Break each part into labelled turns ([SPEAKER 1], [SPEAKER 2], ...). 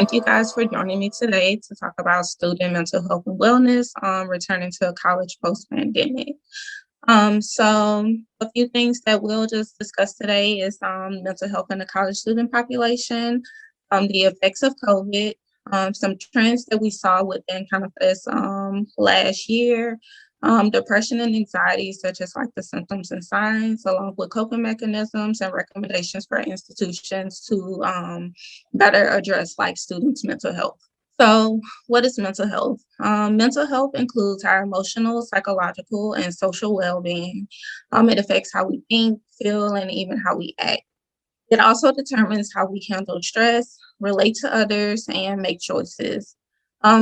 [SPEAKER 1] Thank you guys for joining me today to talk about student mental health and wellness, returning to college post-pandemic. So a few things that we'll just discuss today is mental health in the college student population, the effects of COVID, some trends that we saw within kind of this last year, depression and anxiety, such as like the symptoms and signs, along with coping mechanisms and recommendations for institutions to better address like students' mental health. So, what is mental health? Mental health includes our emotional, psychological, and social well being. It affects how we think, feel, and even how we act. It also determines how we handle stress, relate to others, and make choices.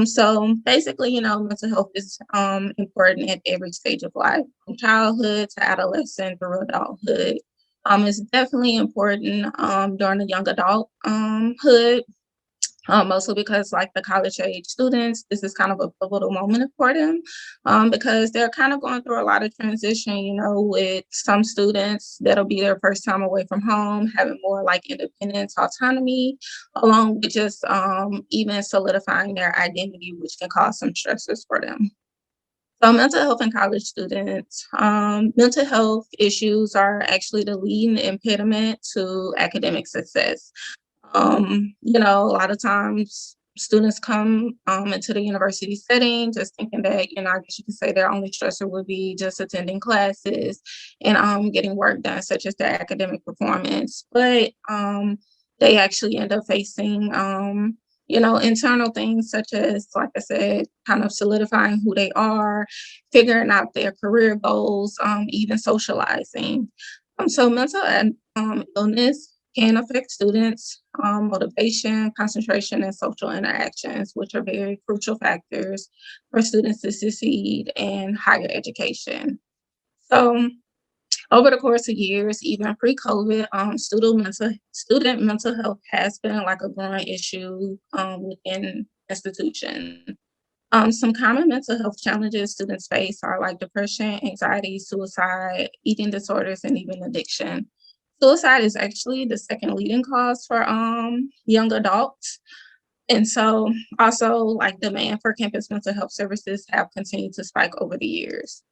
[SPEAKER 1] So basically, mental health is important at every stage of life, from childhood to adolescent through adulthood. It's definitely important during the young adulthood, mostly because like the college age students, this is kind of a pivotal moment for them, because they're kind of going through a lot of transition, with some students that'll be their first time away from home, having more like independence, autonomy, along with just even solidifying their identity, which can cause some stresses for them. So mental health in college students, mental health issues are actually the leading impediment to academic success. A lot of times students come into the university setting just thinking that, I guess you could say their only stressor would be just attending classes and getting work done, such as their academic performance. But they actually end up facing, internal things such as, like I said, kind of solidifying who they are, figuring out their career goals, even socializing. So mental and illness can affect students' motivation, concentration, and social interactions, which are very crucial factors for students to succeed in higher education. So, over the course of years, even pre-COVID, student mental health has been like a growing issue within institutions. Some common mental health challenges students face are like depression, anxiety, suicide, eating disorders, and even addiction. Suicide is actually the second leading cause for young adults. And so also like demand for campus mental health services have continued to spike over the years.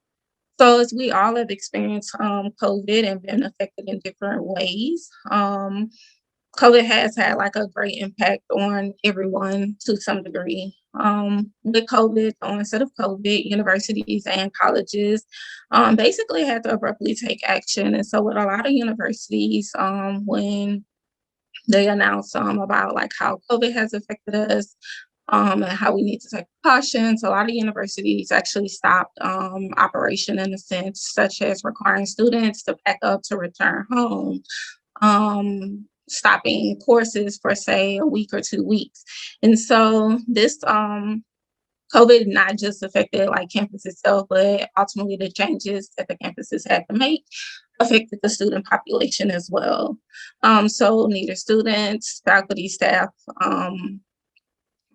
[SPEAKER 1] So as we all have experienced COVID and been affected in different ways, COVID has had like a great impact on everyone to some degree. With COVID, the onset of COVID, universities and colleges basically had to abruptly take action. And so, with a lot of universities, when they announced about like how COVID has affected us, and how we need to take precautions. A lot of universities actually stopped operation in a sense, such as requiring students to pack up to return home, stopping courses for say a week or 2 weeks. And so this COVID not just affected like campus itself, but ultimately the changes that the campuses had to make affected the student population as well. So neither students, faculty, staff,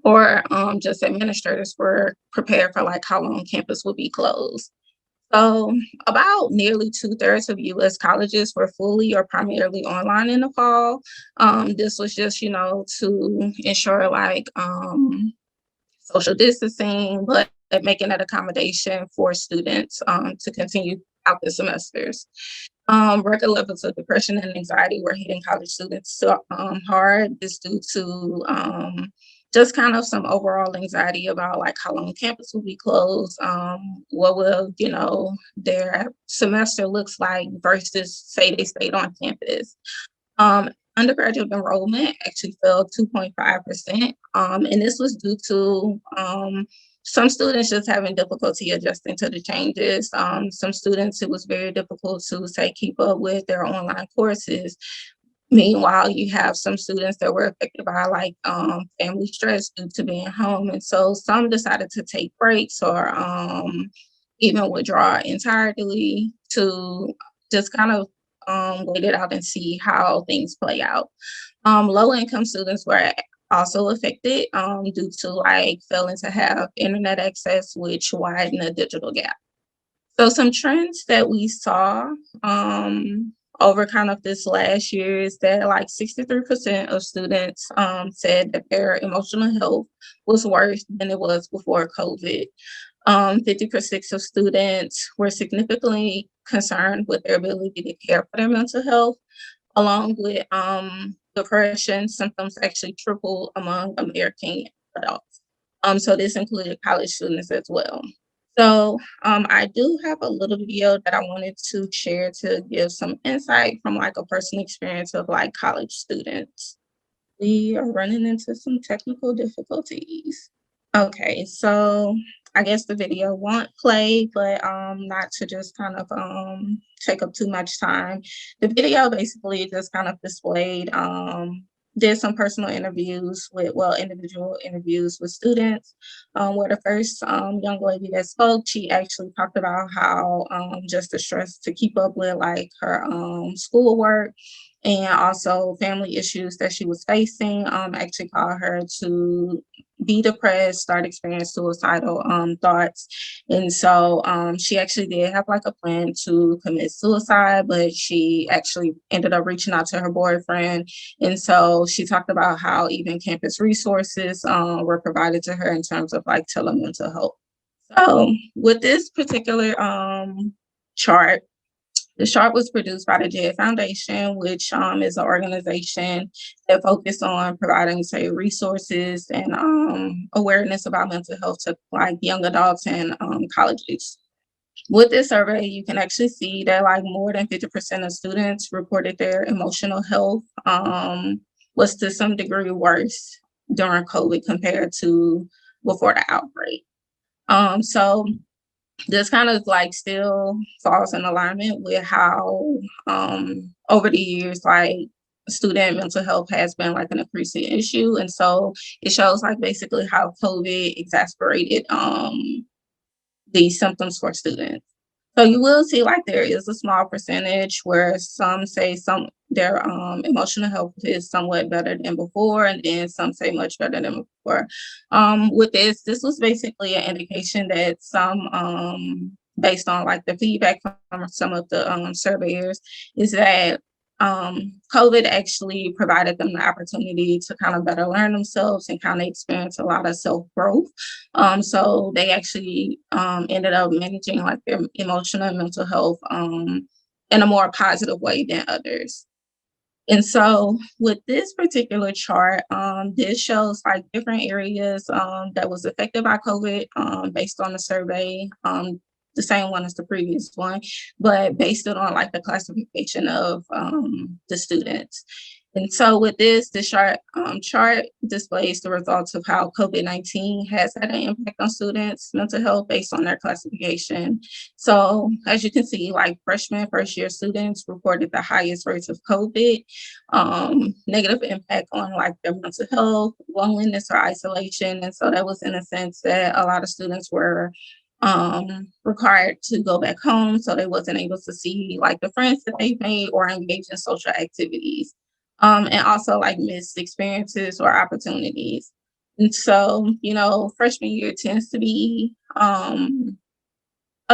[SPEAKER 1] or just administrators were prepared for like how long campus would be closed. So about nearly 2/3 of US colleges were fully or primarily online in the fall. This was just, to ensure like social distancing, but making that accommodation for students to continue out the semesters. Record levels of depression and anxiety were hitting college students so hard. This due to just kind of some overall anxiety about like how long campus will be closed, what will their semester looks like versus say they stayed on campus. Undergraduate enrollment actually fell 2.5%, and this was due to some students just having difficulty adjusting to the changes. Some students, it was very difficult to say keep up with their online courses. Meanwhile, you have some students that were affected by like family stress due to being home, and so some decided to take breaks or even withdraw entirely to just kind of wait it out and see how things play out. Low income students were also affected due to like failing to have internet access, which widened the digital gap. So some trends that we saw over kind of this last year is that like 63% of students said that their emotional health was worse than it was before COVID. 50% of students were significantly concerned with their ability to care for their mental health, along with depression symptoms actually tripled among American adults. So this included college students as well. So I do have a little video that I wanted to share to give some insight from like a personal experience of like college students. We are running into some technical difficulties. Okay, so I guess the video won't play, but not to just kind of take up too much time. The video basically just kind of displayed did some personal interviews with individual interviews with students. Where the first young lady that spoke, she actually talked about how just the stress to keep up with like her schoolwork and also family issues that she was facing actually caused her to be depressed, start experiencing suicidal thoughts. And so she actually did have like a plan to commit suicide, but she actually ended up reaching out to her boyfriend. And so she talked about how even campus resources were provided to her in terms of like telemental health. So with this particular chart, the chart was produced by the JED Foundation, which is an organization that focuses on providing, say, resources and awareness about mental health to like young adults and colleges. With this survey, you can actually see that like more than 50% of students reported their emotional health was to some degree worse during COVID compared to before the outbreak. So this kind of like still falls in alignment with how over the years like student mental health has been like an increasing issue. And so it shows like basically how COVID exacerbated these symptoms for students. So you will see like there is a small percentage where some say some their emotional health is somewhat better than before, and then some say much better than before. With this was basically an indication that some based on like the feedback from some of the surveyors is that COVID actually provided them the opportunity to kind of better learn themselves and kind of experience a lot of self growth. So they actually ended up managing like their emotional and mental health in a more positive way than others. And so with this particular chart, this shows like different areas that was affected by COVID based on the survey, the same one as the previous one, but based it on like the classification of the students. And so with this, the chart displays the results of how COVID-19 has had an impact on students' mental health based on their classification. So as you can see, like freshman, first year students reported the highest rates of COVID, negative impact on like their mental health, loneliness or isolation. And so that was in a sense that a lot of students were required to go back home. So they wasn't able to see like the friends that they made or engage in social activities. And also like missed experiences or opportunities. And so, freshman year tends to be a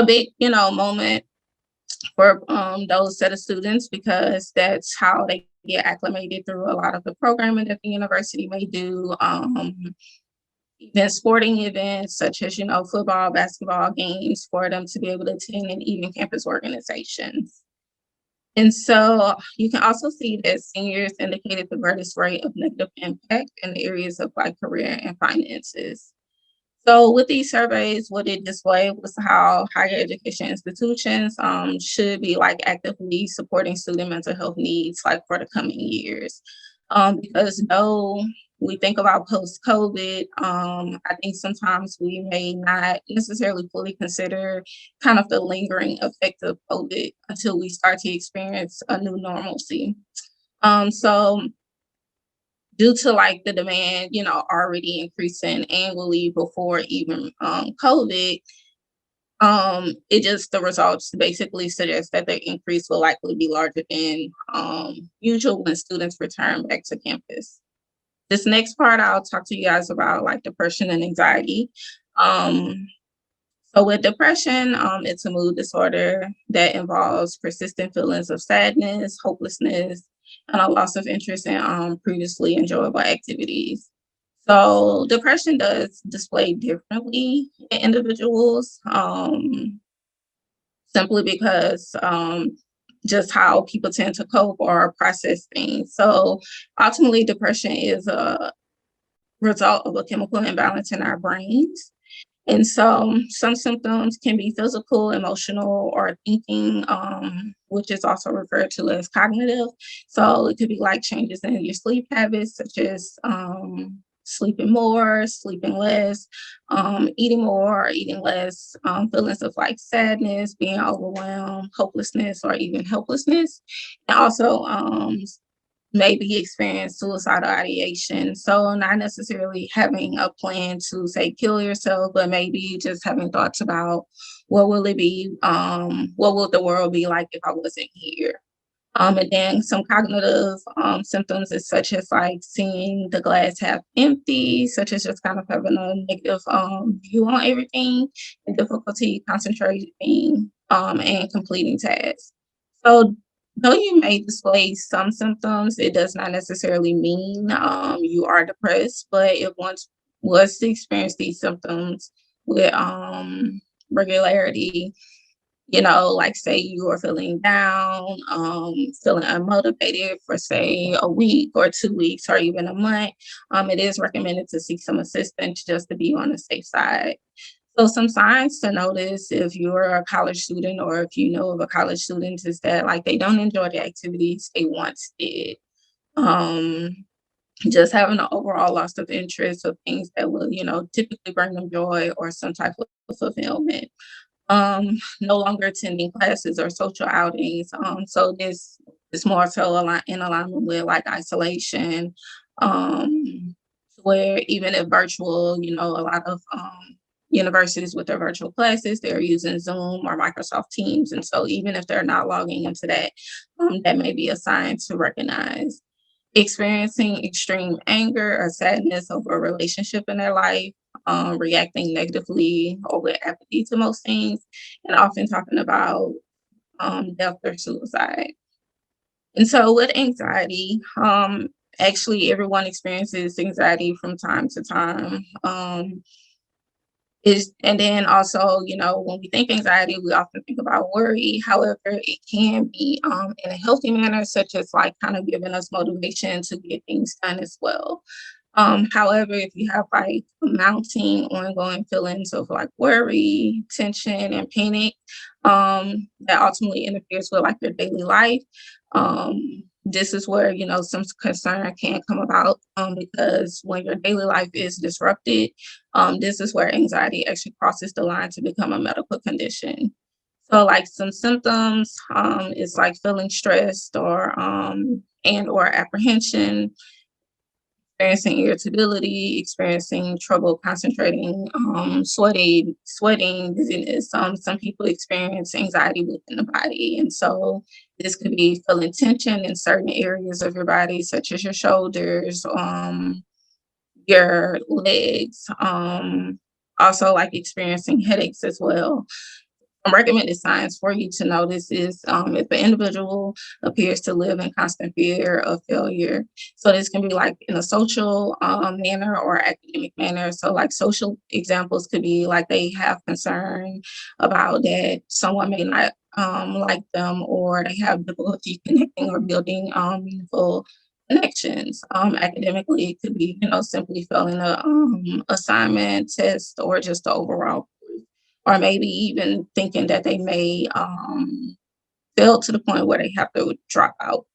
[SPEAKER 1] big, moment for those set of students because that's how they get acclimated through a lot of the programming that the university may do. Even sporting events such as, football, basketball games for them to be able to attend and even campus organizations. And so you can also see that seniors indicated the greatest rate of negative impact in the areas of like career and finances. So with these surveys, what it displayed was how higher education institutions should be like actively supporting student mental health needs like for the coming years. Because though we think about post-COVID, I think sometimes we may not necessarily fully consider kind of the lingering effect of COVID until we start to experience a new normalcy. So due to like the demand, already increasing annually before even COVID, it just the results basically suggest that the increase will likely be larger than usual when students return back to campus. This next part, I'll talk to you guys about like depression and anxiety. Um, So with depression, it's a mood disorder that involves persistent feelings of sadness, hopelessness, and a loss of interest in previously enjoyable activities. So depression does display differently in individuals, simply because just how people tend to cope or process things. So ultimately, depression is a result of a chemical imbalance in our brains. And so some symptoms can be physical, emotional, or thinking, which is also referred to as cognitive. So it could be like changes in your sleep habits, such as sleeping more, sleeping less, eating more, or eating less, feelings of like sadness, being overwhelmed, hopelessness, or even helplessness. And also maybe experience suicidal ideation. So not necessarily having a plan to say kill yourself, but maybe just having thoughts about what will it be, what will the world be like if I wasn't here? And then some cognitive symptoms is such as like seeing the glass half empty, such as just kind of having a negative view on everything, and difficulty concentrating and completing tasks. So though you may display some symptoms, it does not necessarily mean you are depressed. But if one was to experience these symptoms with regularity, like say you are feeling down, feeling unmotivated for say a week or 2 weeks or even a month, it is recommended to seek some assistance just to be on the safe side. So some signs to notice if you're a college student or if you know of a college student is that like they don't enjoy the activities they once did. Um, just having an overall loss of interest of things that will, typically bring them joy or some type of fulfillment, no longer attending classes or social outings. So this is more so in alignment with like isolation, where even if virtual, a lot of universities with their virtual classes, they're using Zoom or Microsoft Teams. And so even if they're not logging into that, that may be a sign to recognize experiencing extreme anger or sadness over a relationship in their life, reacting negatively or with apathy to most things, and often talking about death or suicide. And so, with anxiety, actually, everyone experiences anxiety from time to time. Is and then also, when we think anxiety, we often think about worry. However, it can be in a healthy manner, such as like kind of giving us motivation to get things done as well. However, if you have like mounting ongoing feelings of like worry, tension, and panic, that ultimately interferes with like your daily life, this is where some concern can come about, because when your daily life is disrupted, this is where anxiety actually crosses the line to become a medical condition. So, like some symptoms, is like feeling stressed or and or apprehension, experiencing irritability, experiencing trouble concentrating, sweating, dizziness. Some people experience anxiety within the body. And so this could be feeling tension in certain areas of your body, such as your shoulders, your legs, also like experiencing headaches as well. Recommended signs for you to notice is if an individual appears to live in constant fear of failure. So this can be like in a social manner or academic manner. So like social examples could be like they have concern about that someone may not like them, or they have difficulty connecting or building meaningful connections. Academically, it could be simply failing a assignment, test, or just the overall, or maybe even thinking that they may fail to the point where they have to drop out.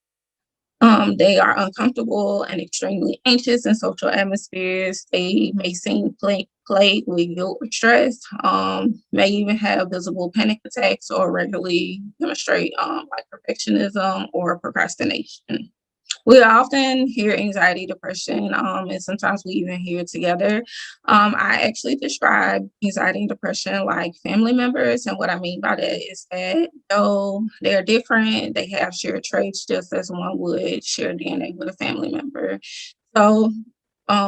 [SPEAKER 1] They are uncomfortable and extremely anxious in social atmospheres. They may seem plagued with guilt or stress, may even have visible panic attacks or regularly demonstrate like perfectionism or procrastination. We often hear anxiety, depression, and sometimes we even hear it together. I actually describe anxiety and depression like family members. And what I mean by that is that though they're different, they have shared traits just as one would share DNA with a family member. So,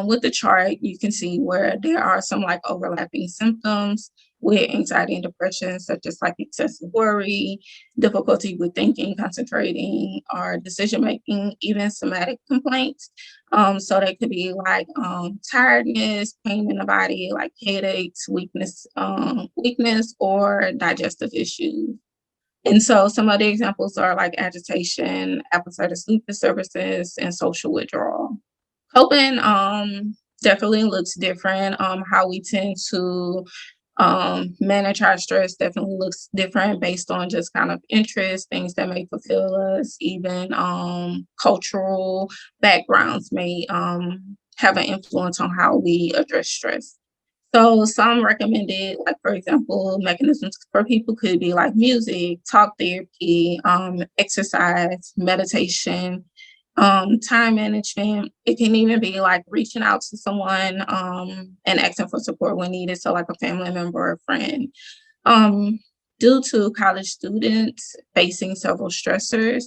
[SPEAKER 1] with the chart, you can see where there are some like overlapping symptoms. with anxiety and depression, such as like excessive worry, difficulty with thinking, concentrating, or decision making, even somatic complaints. So they could be like tiredness, pain in the body, like headaches, weakness, or digestive issues. And so some of the examples are like agitation, appetite or sleep disturbances, and social withdrawal. Coping definitely looks different. How we tend to manage our stress definitely looks different based on just kind of interests, things that may fulfill us, even cultural backgrounds may have an influence on how we address stress. So some recommended, like for example, mechanisms for people could be like music, talk therapy, exercise, meditation, time management. It can even be like reaching out to someone and asking for support when needed. So like a family member or a friend. Um, Due to college students facing several stressors,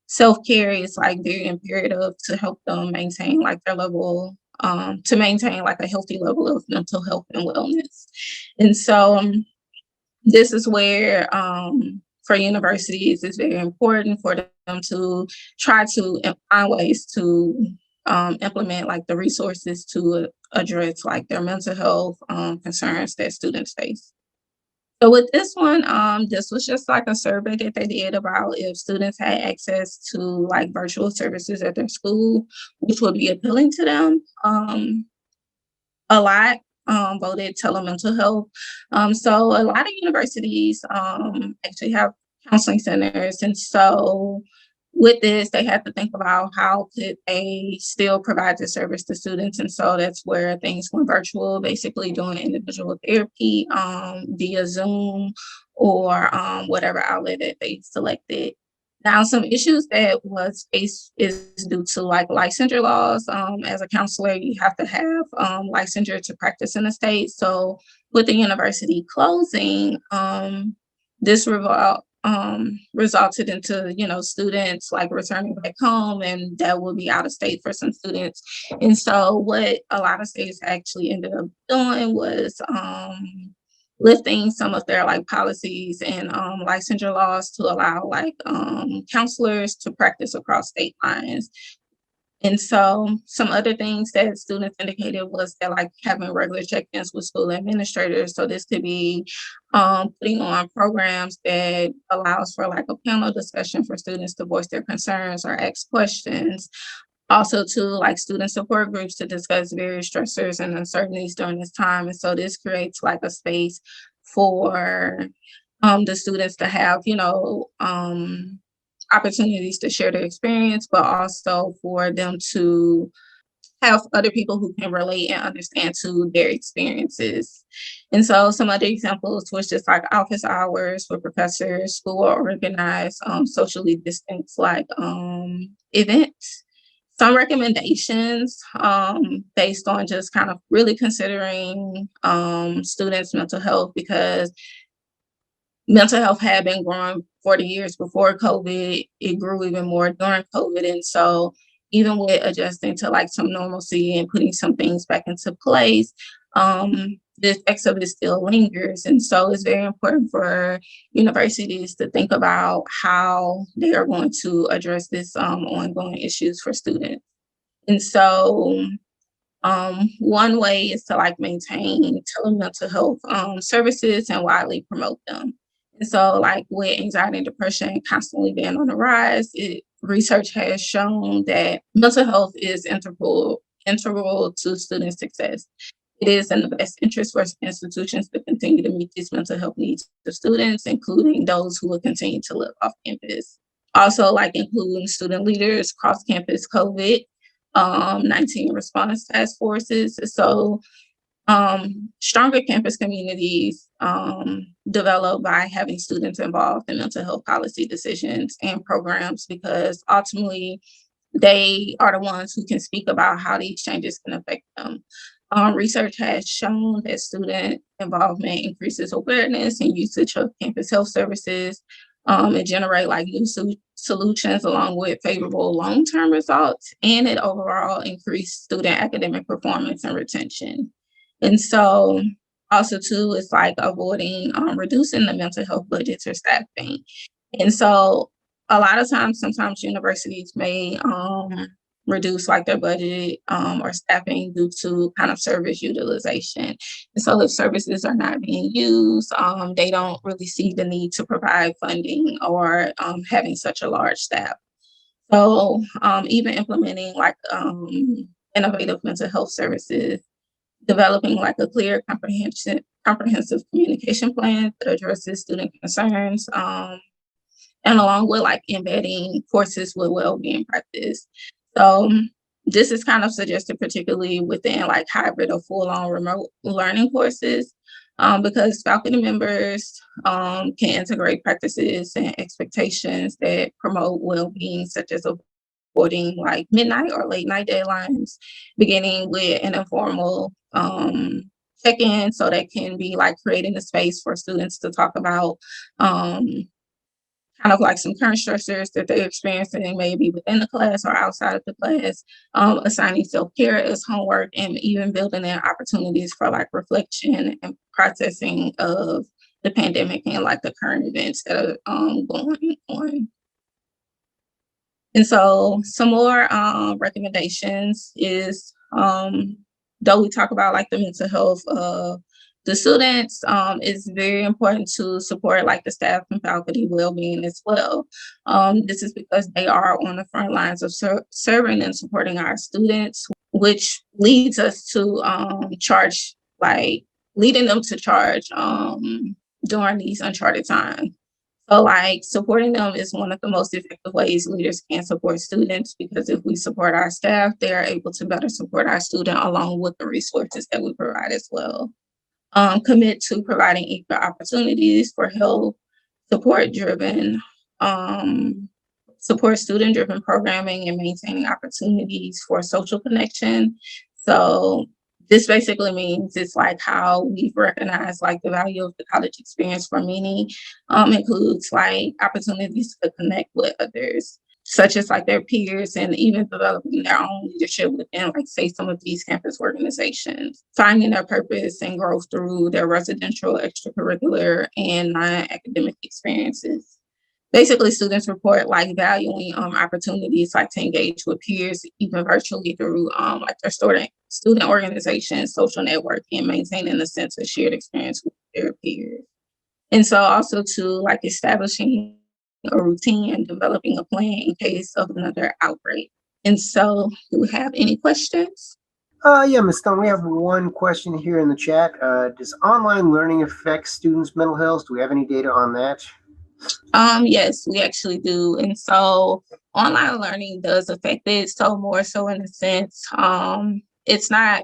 [SPEAKER 1] self-care is like very imperative to help them maintain like their level to maintain like a healthy level of mental health and wellness. And so this is where for universities it's very important for them to try to find ways to implement like the resources to address like their mental health concerns that students face. So with this one, this was just like a survey that they did about if students had access to like virtual services at their school, which would be appealing to them. A lot voted telemental health. So a lot of universities actually have counseling centers, and so with this, they have to think about how could they still provide the service to students, and so that's where things went virtual, basically doing individual therapy via Zoom or whatever outlet that they selected. Now, some issues that was faced is due to like licensure laws. As a counselor, you have to have licensure to practice in the state. So, with the university closing, this resulted into students like returning back home, and that will be out of state for some students. And so, what a lot of states actually ended up doing was lifting some of their like policies and licensure laws to allow like counselors to practice across state lines. And so some other things that students indicated was that like having regular check-ins with school administrators. So this could be putting on programs that allows for like a panel discussion for students to voice their concerns or ask questions. Also to like student support groups to discuss various stressors and uncertainties during this time. And so this creates like a space for the students to have, opportunities to share their experience, but also for them to have other people who can relate and understand to their experiences. And so some other examples was just like office hours for professors, school organized, socially distanced like events. Some recommendations based on just kind of really considering students' mental health, because mental health had been growing 40 years before COVID. It grew even more during COVID. And so even with adjusting to like some normalcy and putting some things back into place, the effects of it still lingers. And so it's very important for universities to think about how they are going to address this ongoing issues for students. And so one way is to like maintain telemental health services and widely promote them. And so, like with anxiety and depression constantly being on the rise, research has shown that mental health is integral to student success. It is in the best interest for institutions to continue to meet these mental health needs of students, including those who will continue to live off campus. Also, like including student leaders, cross campus COVID 19 response task forces. So, stronger campus communities developed by having students involved in mental health policy decisions and programs, because ultimately they are the ones who can speak about how these changes can affect them. Research has shown that student involvement increases awareness and usage of campus health services. It generate like new solutions along with favorable long-term results, and it overall increased student academic performance and retention. And so Also, too, it's like avoiding reducing the mental health budgets or staffing. And so a lot of times, sometimes universities may reduce like their budget or staffing due to kind of service utilization. And so if services are not being used, they don't really see the need to provide funding or having such a large staff. So even implementing like innovative mental health services, developing like a clear comprehensive communication plan that addresses student concerns, and along with like embedding courses with well-being practice. So this is kind of suggested particularly within like hybrid or full-on remote learning courses, because faculty members can integrate practices and expectations that promote well-being, such as avoiding like midnight or late night deadlines, beginning with an informal check-in, so that can be like creating a space for students to talk about um, kind of like some current stressors that they're experiencing maybe within the class or outside of the class, assigning self-care as homework, and even building in opportunities for like reflection and processing of the pandemic and like the current events that are going on. And so some more recommendations is, though we talk about like the mental health of the students, it's very important to support like the staff and faculty well-being as well. This is because they are on the front lines of serving and supporting our students, which leads us to charge, like leading them to charge during these uncharted times. So like supporting them is one of the most effective ways leaders can support students, because if we support our staff, they are able to better support our student along with the resources that we provide as well. Commit to providing equal opportunities for health, support driven, um, support student driven programming, and maintaining opportunities for social connection. So this basically means it's like how we've recognized like the value of the college experience for many, includes like opportunities to connect with others, such as like their peers, and even developing their own leadership within, like, say, some of these campus organizations, finding their purpose and growth through their residential, extracurricular, and non-academic experiences. Basically, students report like valuing opportunities like to engage with peers, even virtually, through like their student organizations, social networking, and maintaining a sense of shared experience with their peers. And so also to like establishing a routine and developing a plan in case of another outbreak. And so do we have any questions?
[SPEAKER 2] Yeah, Ms. Stone, we have one question here in the chat. Does online learning affect students' mental health? Do we have any data on that?
[SPEAKER 1] Yes, we actually do. And so online learning does affect it. So more so in a sense, it's not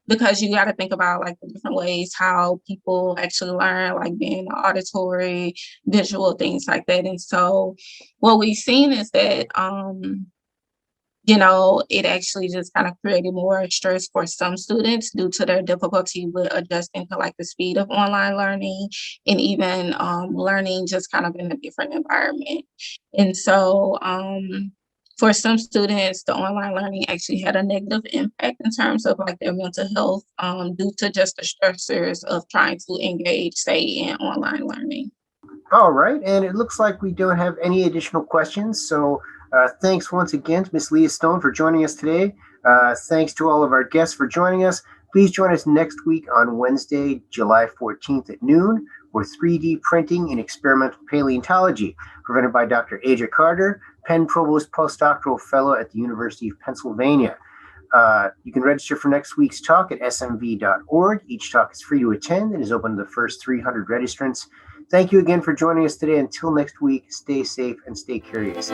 [SPEAKER 1] because you got to think about like the different ways how people actually learn, like being auditory, visual, things like that. And so what we've seen is that it actually just kind of created more stress for some students due to their difficulty with adjusting to like the speed of online learning, and even learning just kind of in a different environment. And so for some students, the online learning actually had a negative impact in terms of like their mental health, due to just the stressors of trying to engage, say, in online learning.
[SPEAKER 2] All right, and it looks like we don't have any additional questions. So thanks once again to Ms. Leah Stone for joining us today. Thanks to all of our guests for joining us. Please join us next week on Wednesday, July 14th at noon for 3D printing in experimental paleontology, presented by Dr. Aja Carter, Penn Provost Postdoctoral Fellow at the University of Pennsylvania. You can register for next week's talk at smv.org. Each talk is free to attend and is open to the first 300 registrants. Thank you again for joining us today. Until next week, stay safe and stay curious.